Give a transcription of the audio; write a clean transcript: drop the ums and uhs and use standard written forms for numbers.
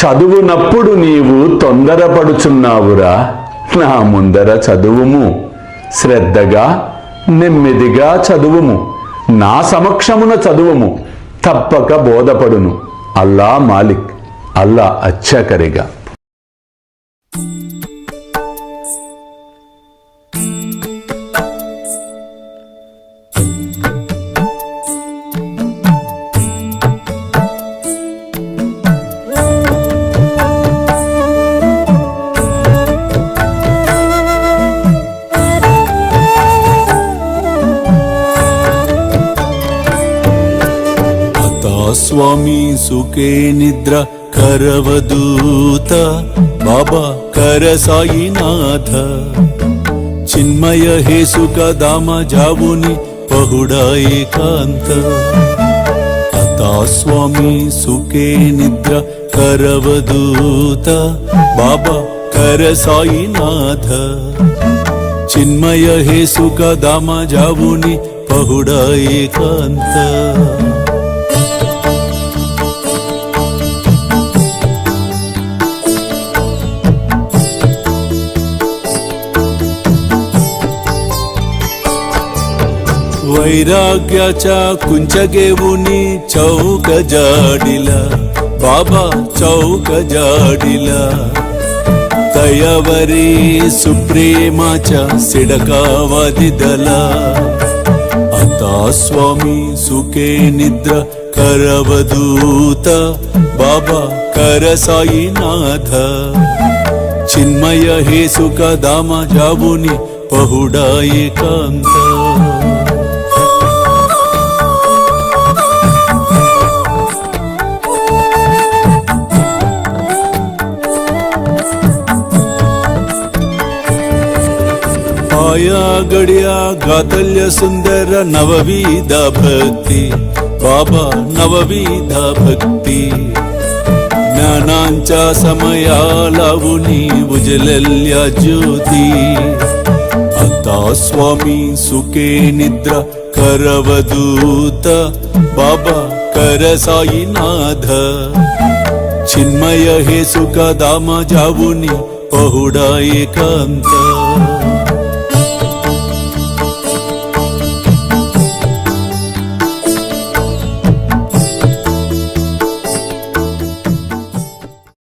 చదువునప్పుడు నీవు తొందరపడుచున్నావురా. నా ముందర చదువుము, శ్రద్ధగా నెమ్మదిగా చదువుము, నా సమక్షమున చదువుము, తప్పక బోధపడును. అల్లా మాలిక్, అల్లా అచ్చా కరేగా. స్వామి సుఖే నిద్ర కరవదూత బాబా కర సాయినాథ చిన్మయ హే సుఖ దామ జావుని పహుడా ఏకాంత అతా స్వామి సుఖే నిద్ర కరవదూత బాబా కర సాయినాథ చిన్మయ హే సుఖ దామ జావుని పహుడా ఏకాంత वैराग्याच्या कुंचगेवुनी चौक जाडिला बाबा चौक जाडिला तयावरी सुप्रेमाच्या सिडकावादिदला आता स्वामी सुखे निद्र करवदूत बाबा कर साईनाथ चिन्मय हे सुख दामा जावुनी पहुडा एकांत आया गड्या गातल्य सुंदर नवविधा भक्ती बाबा नवविधा भक्ती ज्ञानांच्या समया लावुनी उजलल्या ज्योती आता स्वामी सुखे निद्रा करवदूत बाबा कर साईनाथ चिन्मय हे सुख दामा जावुनी पहुडा एकांत